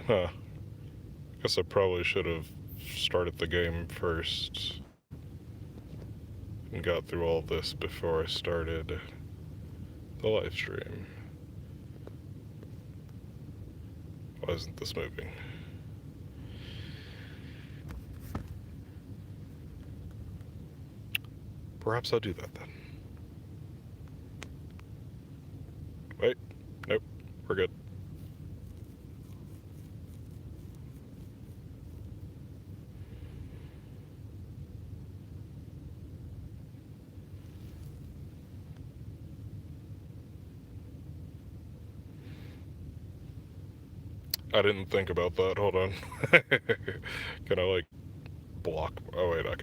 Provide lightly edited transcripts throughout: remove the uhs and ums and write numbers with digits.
Huh. Guess I probably should have started the game first and got through all this before I started the live stream. Why isn't this moving? Perhaps I'll do that then. Wait. Nope. We're good. I didn't think about that. Hold on. Can I, like, block? Oh, wait, I can.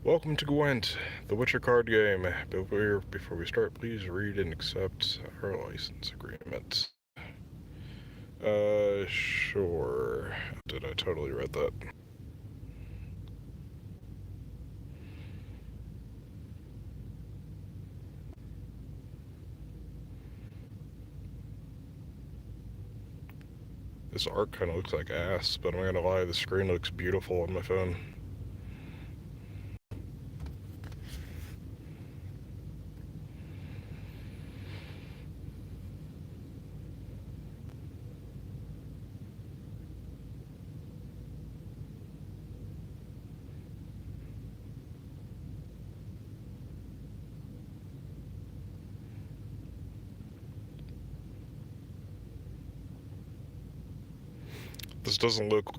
Welcome to Gwent, the Witcher card game. Before we start, please read and accept our license agreement. Sure. Did I totally read that? This art kind of looks like ass, but I'm not gonna lie, the screen looks beautiful on my phone. doesn't look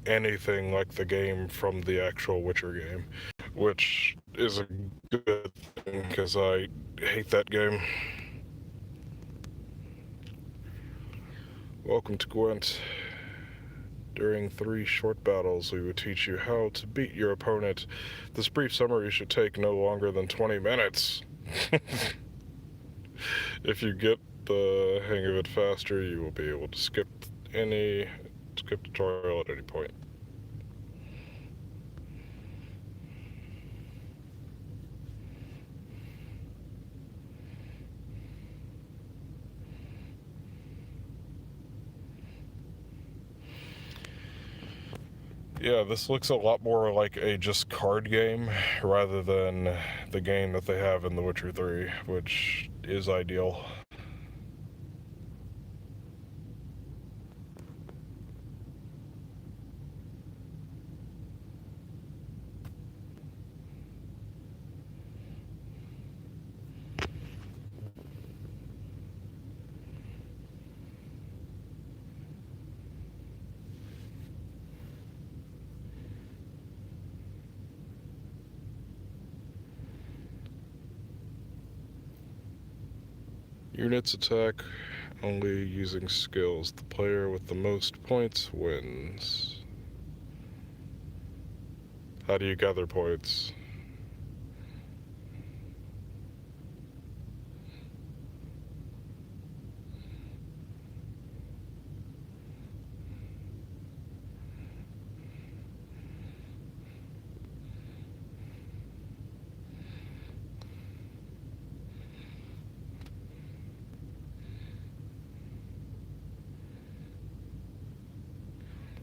anything like the game from the actual Witcher game, which is a good thing because I hate that game. Welcome to Gwent. During 3 short battles, we will teach you how to beat your opponent. This brief summary should take no longer than 20 minutes. If you get the hang of it faster, you will be able to skip tutorial at any point. Yeah, this looks a lot more like a just card game rather than the game that they have in The Witcher 3, which is ideal. Units attack only using skills. The player with the most points wins. How do you gather points?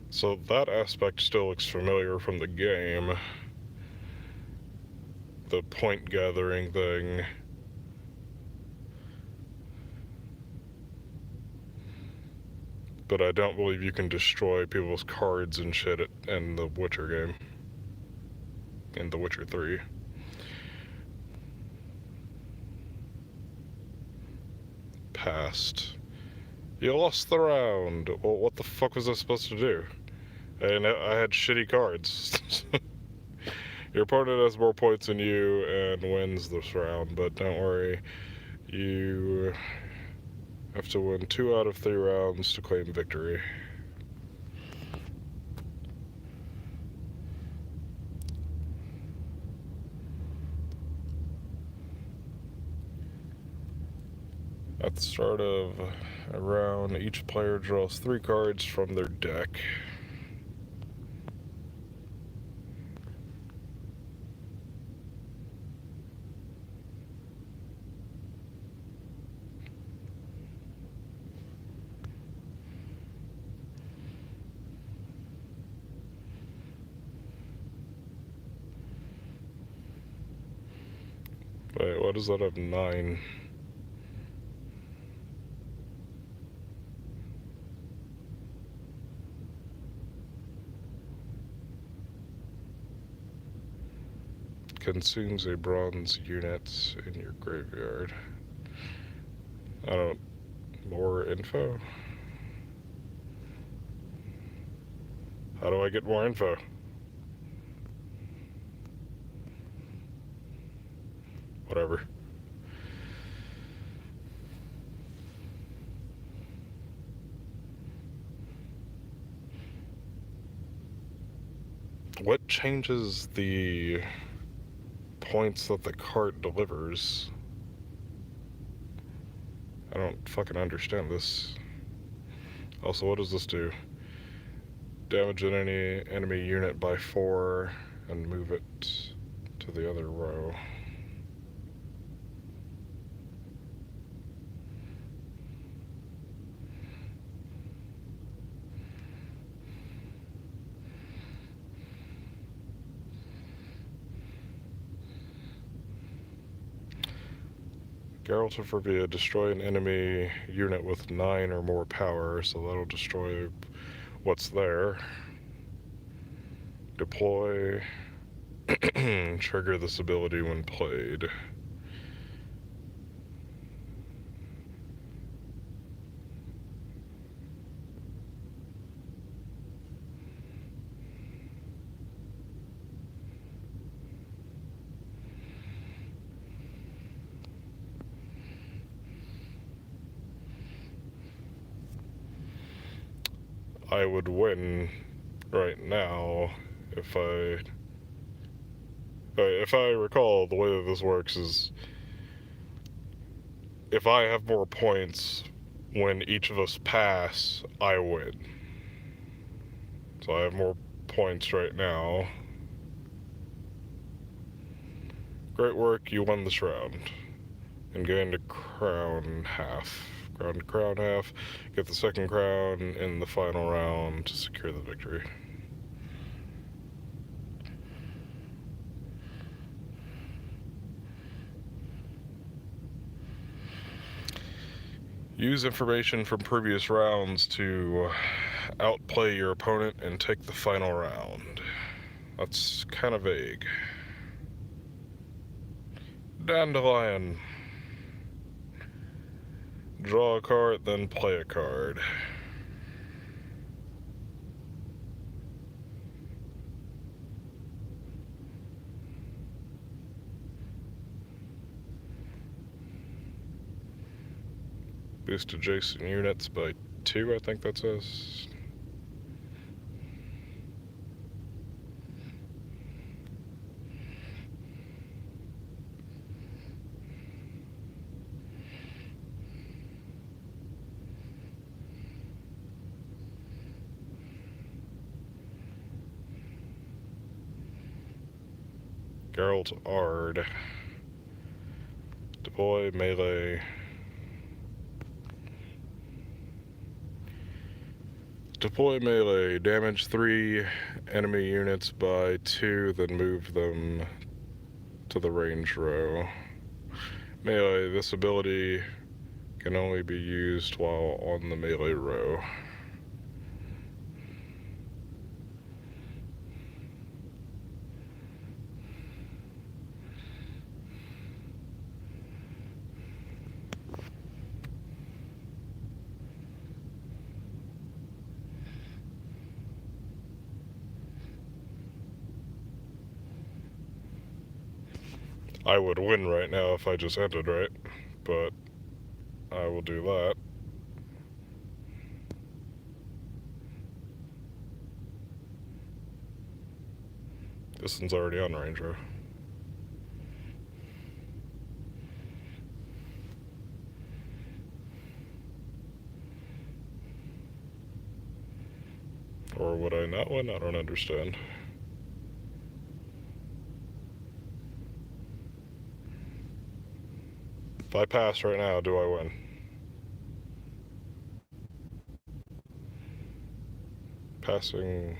So that aspect still looks familiar from the game. The point gathering thing. But I don't believe you can destroy people's cards and shit in the Witcher game. In The Witcher 3. Passed. You lost the round. Well, what the fuck was I supposed to do? And I had shitty cards. Your opponent has more points than you and wins this round, but don't worry. You have to win 2 out of 3 rounds to claim victory. At the start of a round, each player draws 3 cards from their deck. Wait, what does that have? 9? Consumes a bronze unit in your graveyard. More info? How do I get more info? Whatever. What changes the points that the cart delivers? I don't fucking understand this. Also, what does this do? Damage any enemy unit by 4 and move it to the other row. Geralt of Rivia, destroy an enemy unit with 9 or more power, so that'll destroy what's there. Deploy. Trigger this ability when played. I would win right now if I recall, the way that this works is if I have more points when each of us pass, I win. So I have more points right now. Great work, you won this round. And gain to crown half. Crown half. Get the second crown in the final round to secure the victory. Use information from previous rounds to outplay your opponent and take the final round. That's kind of vague. Dandelion. Draw a card, then play a card. Boost adjacent units by 2, I think that says. Geralt Ard. Deploy melee. Deploy melee. Damage 3 enemy units by 2, then move them to the range row. Melee. This ability can only be used while on the melee row. I would win right now if I just ended, right? But I will do that. This one's already on range row. Or would I not win? I don't understand. If I pass right now, do I win? Passing.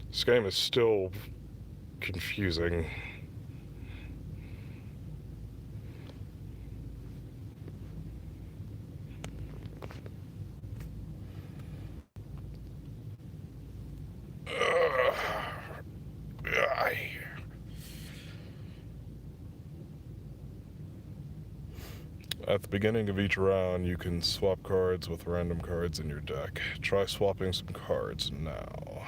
This game is still confusing. At the beginning of each round, you can swap cards with random cards in your deck. Try swapping some cards now.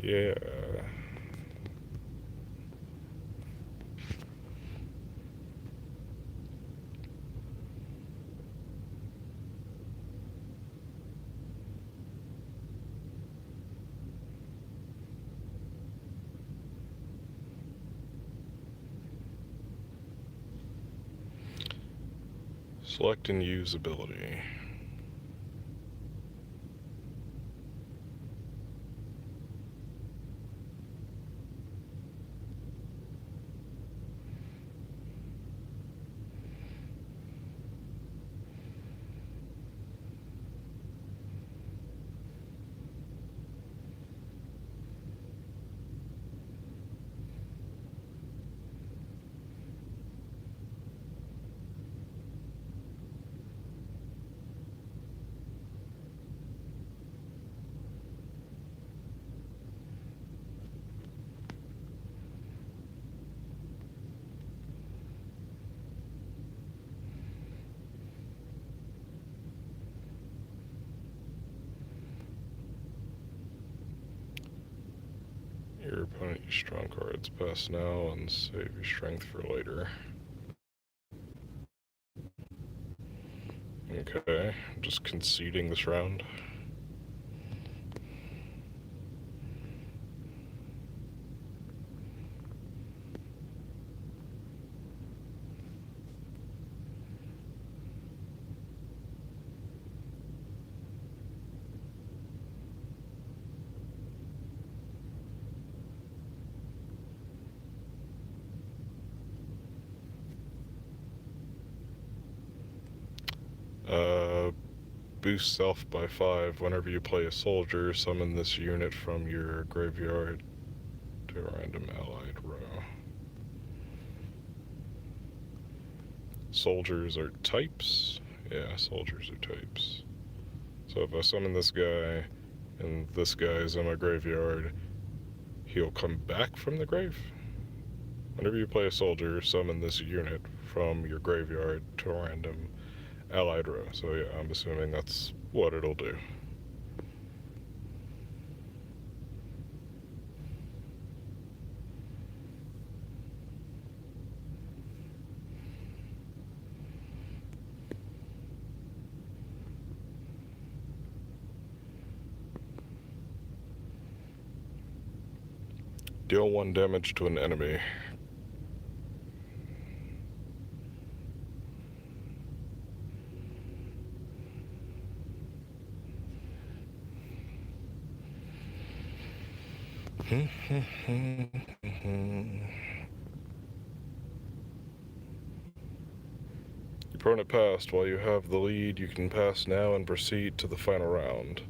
Yeah. Select and use ability. Why don't you strong cards pass now and save your strength for later? Okay, just conceding this round. Boost self by 5. Whenever you play a soldier, summon this unit from your graveyard to a random allied row. Soldiers are types? Yeah, soldiers are types. So if I summon this guy, and this guy is in my graveyard, he'll come back from the grave? Whenever you play a soldier, summon this unit from your graveyard to a random allied row. So yeah, I'm assuming that's what it'll do. Deal 1 damage to an enemy. Your opponent passed. While you have the lead, you can pass now and proceed to the final round.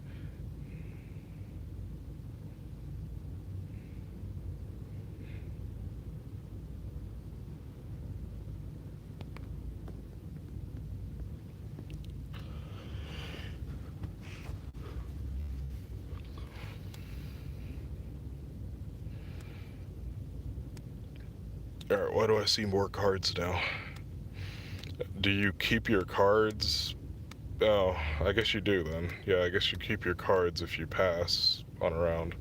Alright, why do I see more cards now? Do you keep your cards? Oh, I guess you do then. Yeah, I guess you keep your cards if you pass on a round.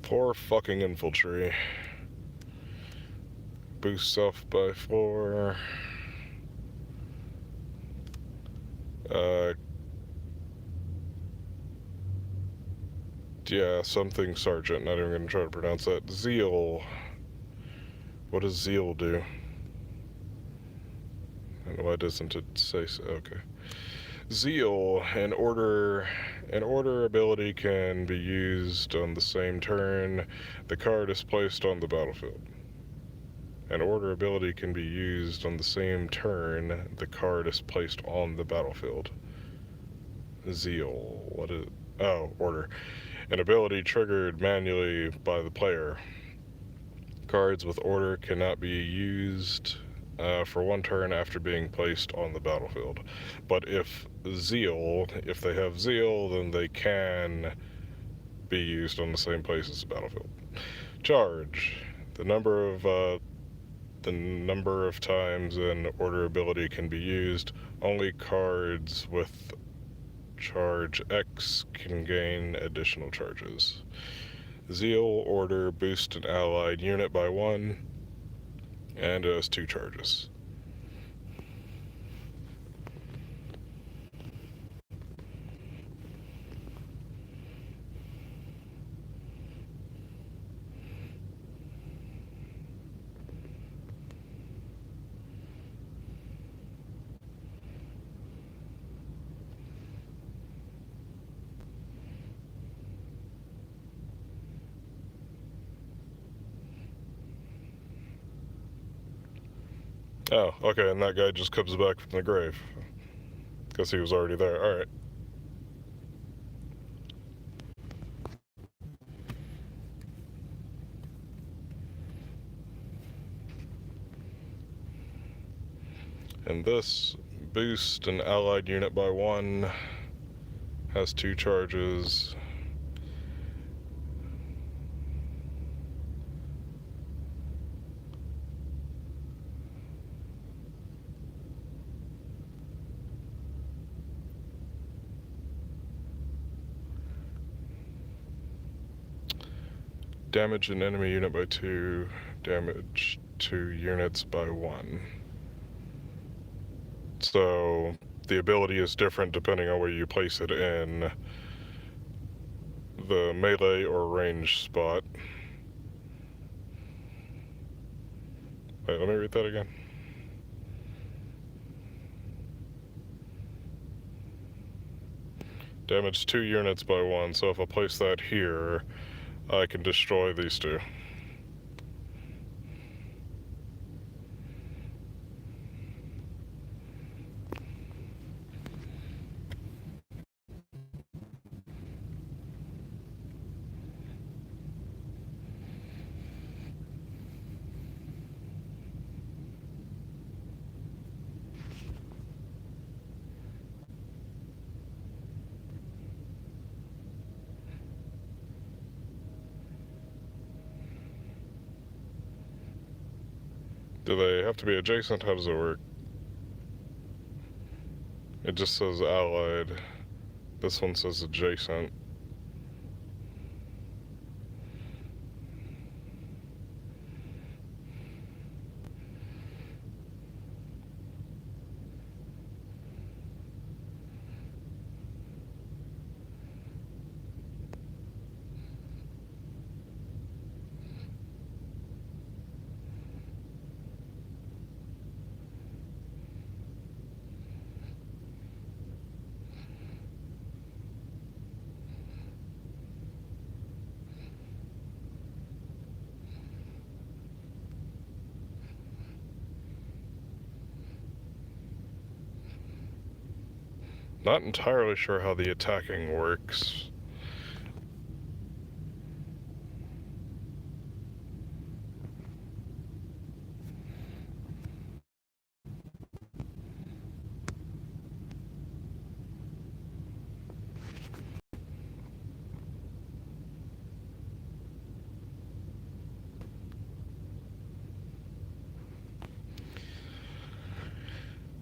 Poor fucking infantry. Boost self by 4. Yeah, something sergeant. Not even gonna try to pronounce that. Zeal. What does zeal do? And why doesn't it say so? Okay. Zeal, an order ability can be used on the same turn the card is placed on the battlefield. An order ability can be used on the same turn the card is placed on the battlefield. Zeal. What is... Oh, order. An ability triggered manually by the player. Cards with order cannot be used for 1 turn after being placed on the battlefield. But if they have zeal, then they can be used on the same place as the battlefield. Charge. The number of times an order ability can be used. Only cards with charge X can gain additional charges. Zeal order boost an allied unit by 1, and it has 2 charges. Oh, okay, and that guy just comes back from the grave. Because he was already there. Alright. And this boost an allied unit by 1, has 2 charges. Damage an enemy unit by 2, damage 2 units by 1. So the ability is different depending on where you place it in the melee or range spot. Wait, let me read that again. Damage 2 units by 1, so if I place that here, I can destroy these 2. Do they have to be adjacent? How does it work? It just says allied. This one says adjacent. Not entirely sure how the attacking works.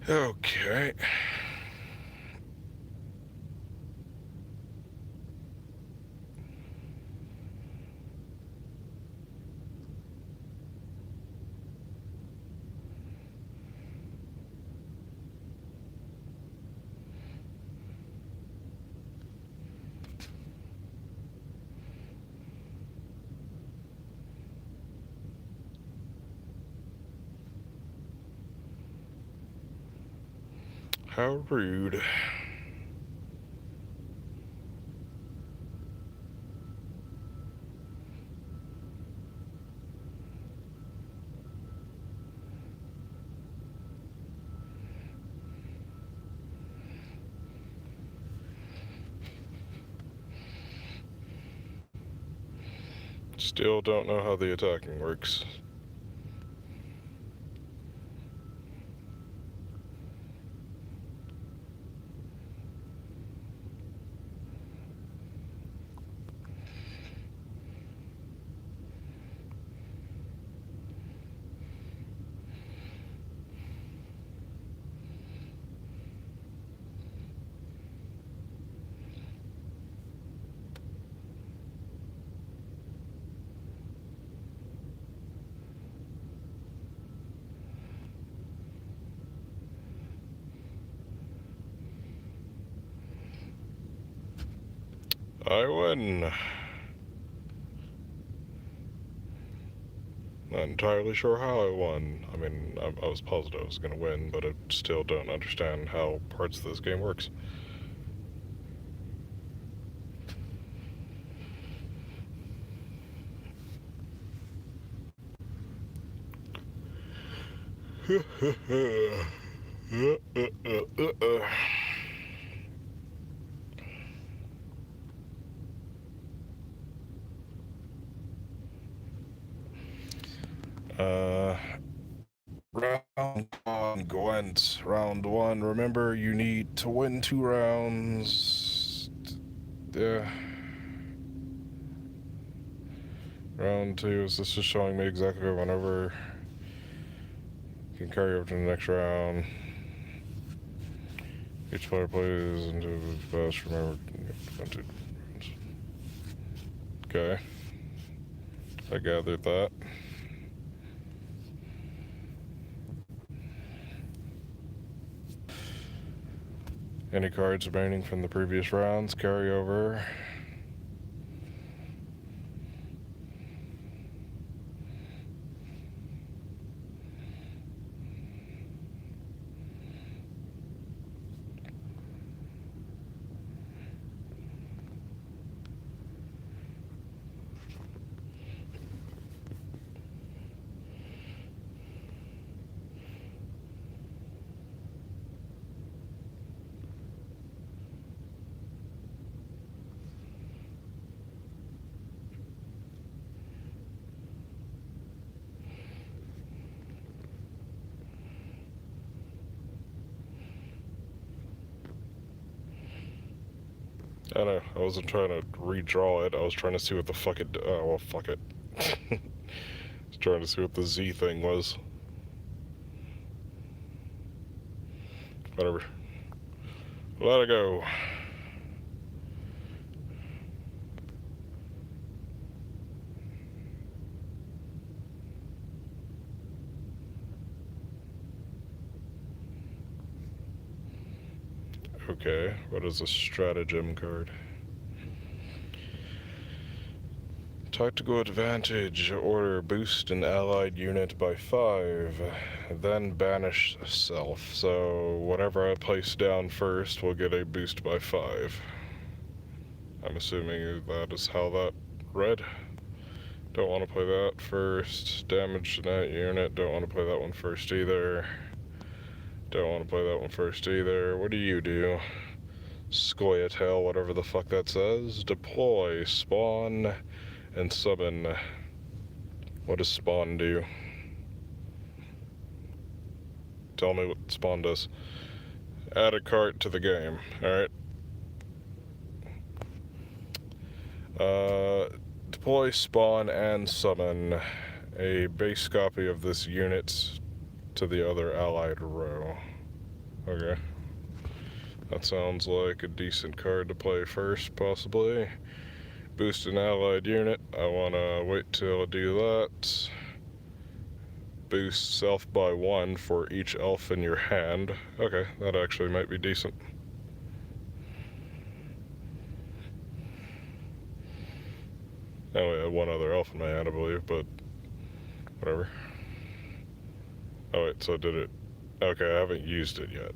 Okay. How rude. Still don't know how the attacking works. I win. Not entirely sure how I won. I mean, I was positive I was going to win, but I still don't understand how parts of this game works. Round one, Gwent. Round one. Remember, you need to win 2 rounds. Yeah. Round 2 is this just showing me exactly whenever you can carry over to the next round. Each player plays into the best. Remember, 1, 2 rounds. Okay. I gathered that. Any cards remaining from the previous rounds carry over. I know, I wasn't trying to redraw it, I was trying to see what the fuck it... Oh, well, fuck it. I was trying to see what the Z thing was. Whatever. Let it go. Okay, what is a stratagem card? Tactical advantage. Order boost an allied unit by 5, then banish self. So whatever I place down first will get a boost by 5. I'm assuming that is how that read. Don't want to play that first. Damage to that unit. Don't want to play that one first either. Don't want to play that one first either. What do you do? Scoia'tail, whatever the fuck that says. Deploy, spawn, and summon. What does spawn do? Tell me what spawn does. Add a cart to the game. Alright. Deploy, spawn, and summon a base copy of this unit to the other allied row. Okay. That sounds like a decent card to play first, possibly. Boost an allied unit. I want to wait till I do that. Boost self by 1 for each elf in your hand. Okay, that actually might be decent. I only had one other elf in my hand, I believe, but whatever. Oh wait, so did it... Okay, I haven't used it yet.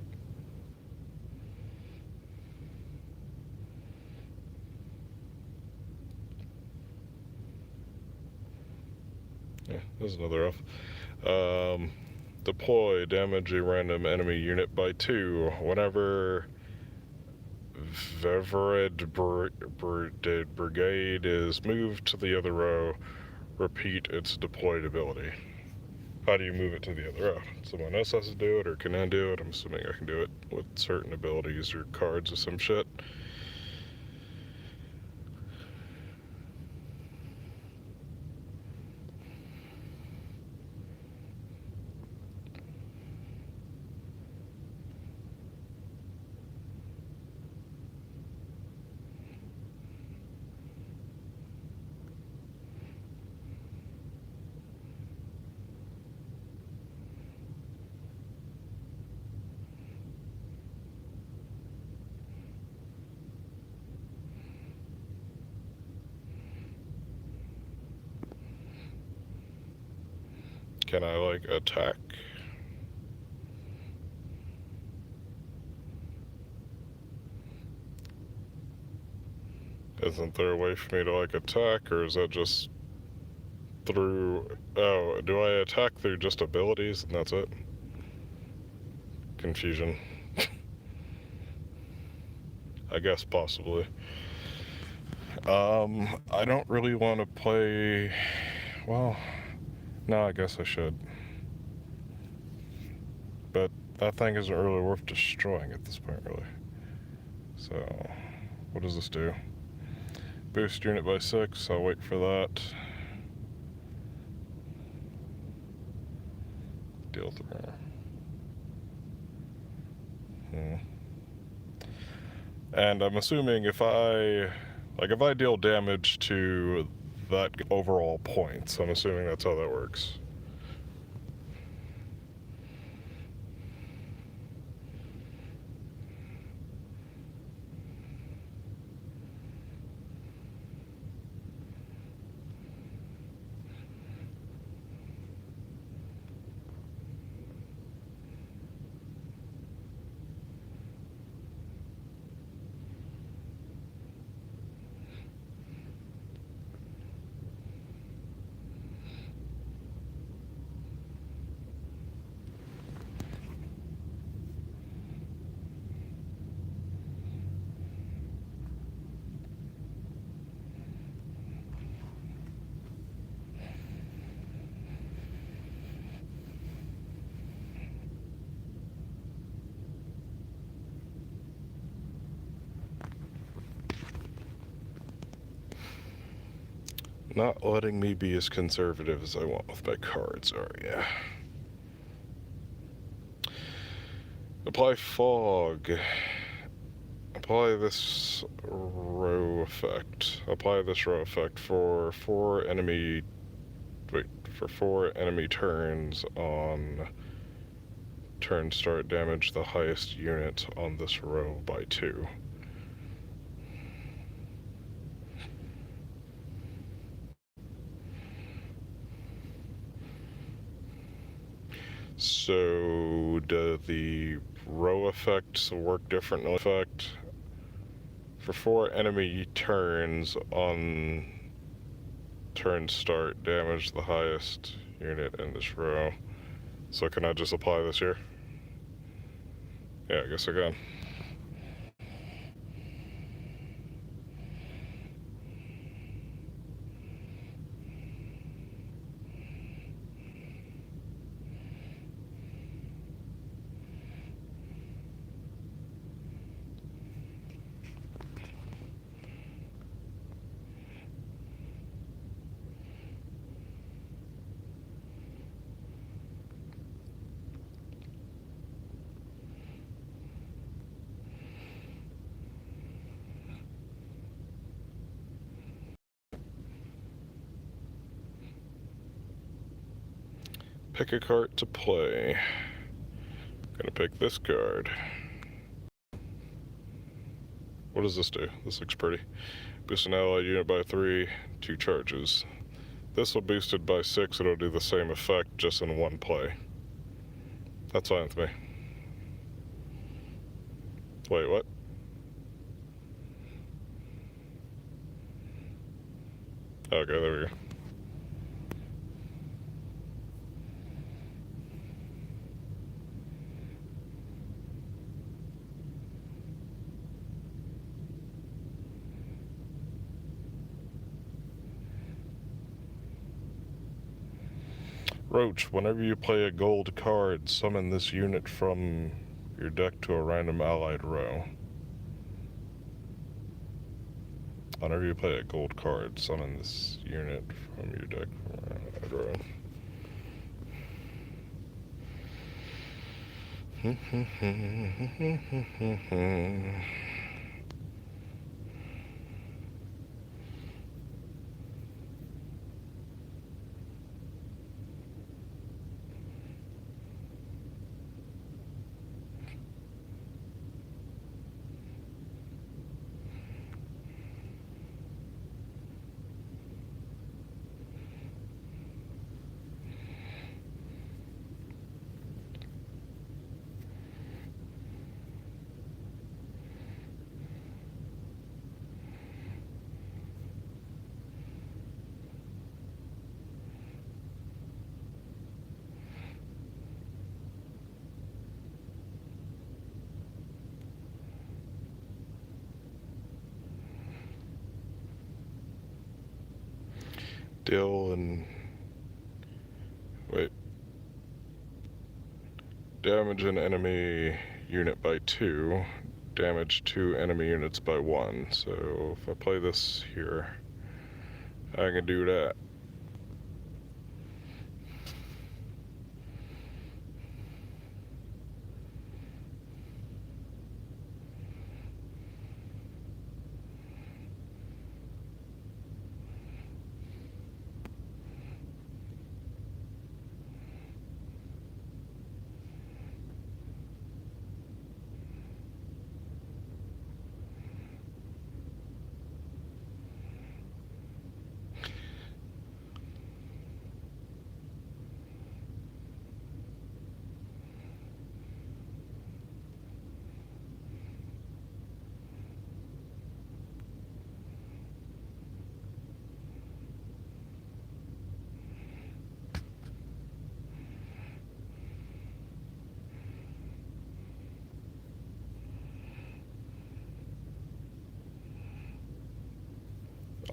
Yeah, there's another elf. Deploy, damage a random enemy unit by 2. Whenever Vevered Brigade is moved to the other row, repeat its deployed ability. How do you move it to the other row? Someone else has to do it, or can I do it? I'm assuming I can do it with certain abilities or cards or some shit. Can I, like, attack? Isn't there a way for me to, like, attack, or is that just through... Oh, do I attack through just abilities and that's it? Confusion. I guess possibly. I don't really want to play... Well, no, I guess I should. But that thing isn't really worth destroying at this point, really. So, what does this do? Boost unit by 6, I'll wait for that. Deal through. And I'm assuming if I deal damage to that overall points. I'm assuming that's how that works. Not letting me be as conservative as I want with my cards, are ya? Apply fog. Apply this row effect. Apply this row effect for 4 enemy turns on turn start. Damage the highest unit on this row by 2. So, do the row effects work differently? Effect for 4 enemy turns on turn start, damage the highest unit in this row. So can I just apply this here? Yeah, I guess I can. Pick a card to play. Gonna pick this card. What does this do? This looks pretty. Boost an allied unit by 3, 2 charges. This will boost it by 6, it'll do the same effect just in 1 play. That's fine with me. Wait, what? Okay, there we go. Roach, whenever you play a gold card, summon this unit from your deck to a random allied row. Whenever you play a gold card, summon this unit from your deck to a random allied row. Deal and wait. Damage an enemy unit by 2. Damage 2 enemy units by 1. So if I play this here, I can do that.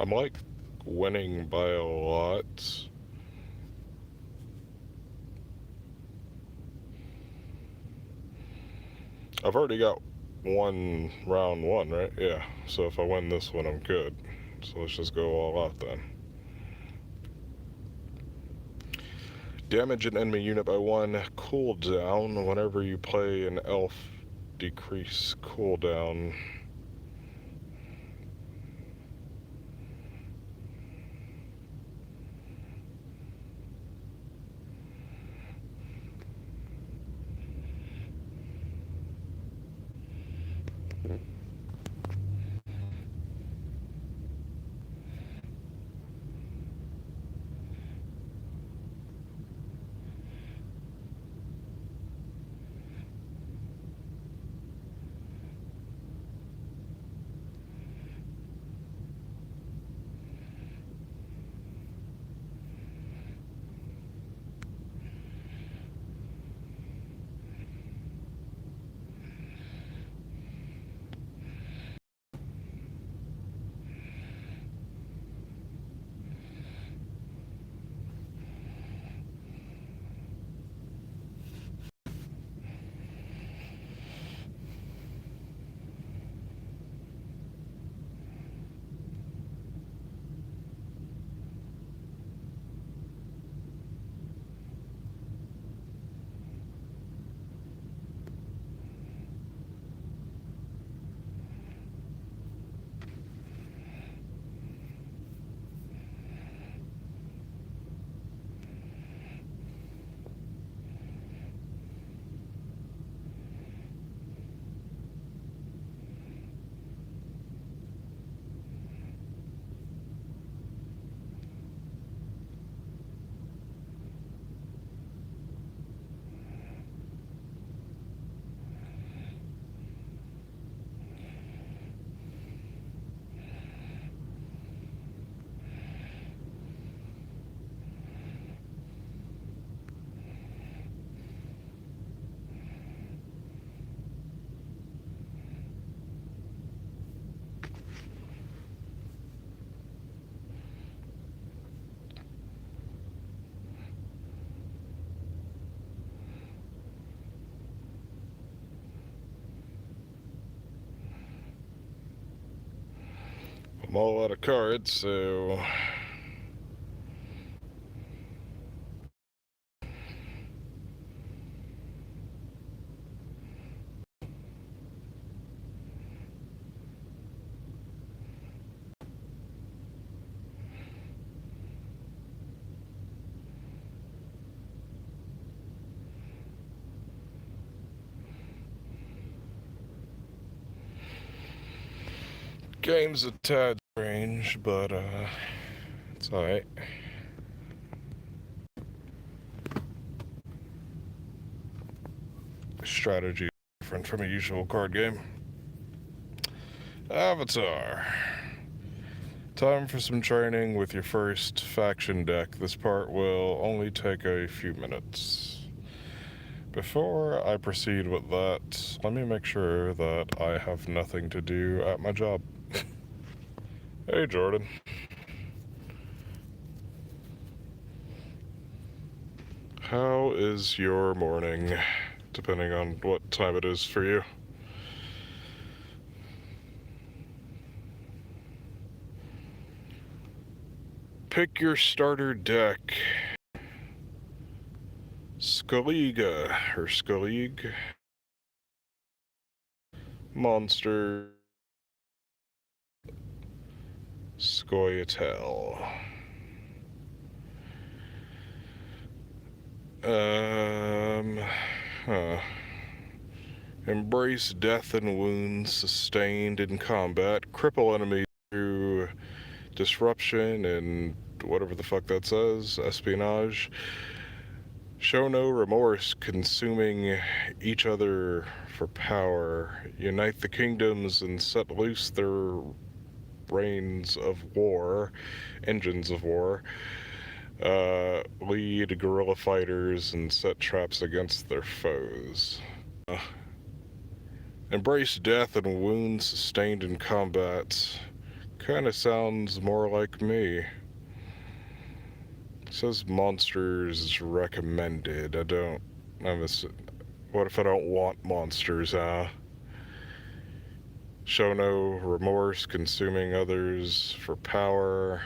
I'm like winning by a lot. I've already got round one, right? Yeah. So if I win this one, I'm good. So let's just go all out then. Damage an enemy unit by 1. Cooldown. Whenever you play an elf, decrease cooldown. I'm all out of cards, so game's a tad strange, but it's alright. Strategy is different from a usual card game. Avatar. Time for some training with your first faction deck. This part will only take a few minutes. Before I proceed with that, let me make sure that I have nothing to do at my job. Hey, Jordan. How is your morning, depending on what time it is for you? Pick your starter deck. Scaliga, or Scalig. Monster. Scoia'tael. Huh. Embrace death and wounds sustained in combat. Cripple enemies through disruption and whatever the fuck that says. Espionage. Show no remorse, consuming each other for power. Unite the kingdoms and set loose their reins of war, engines of war. Lead guerrilla fighters and set traps against their foes. Embrace death and wounds sustained in combat. kind of sounds more like me. It says monsters recommended. I don't. What if I don't want monsters, Show no remorse, consuming others for power.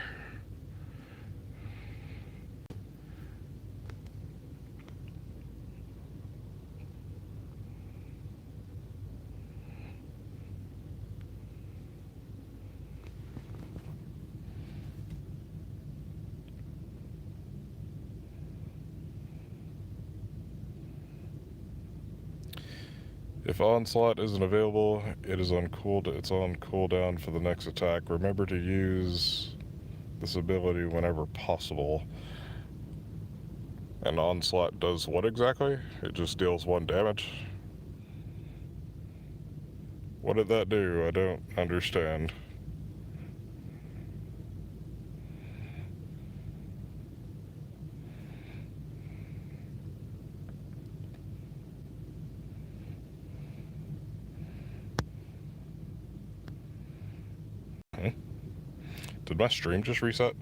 If Onslaught isn't available, it's on cooldown for the next attack. Remember to use this ability whenever possible. And Onslaught does what exactly? It just deals 1 damage? What did that do? I don't understand. Did my stream just reset?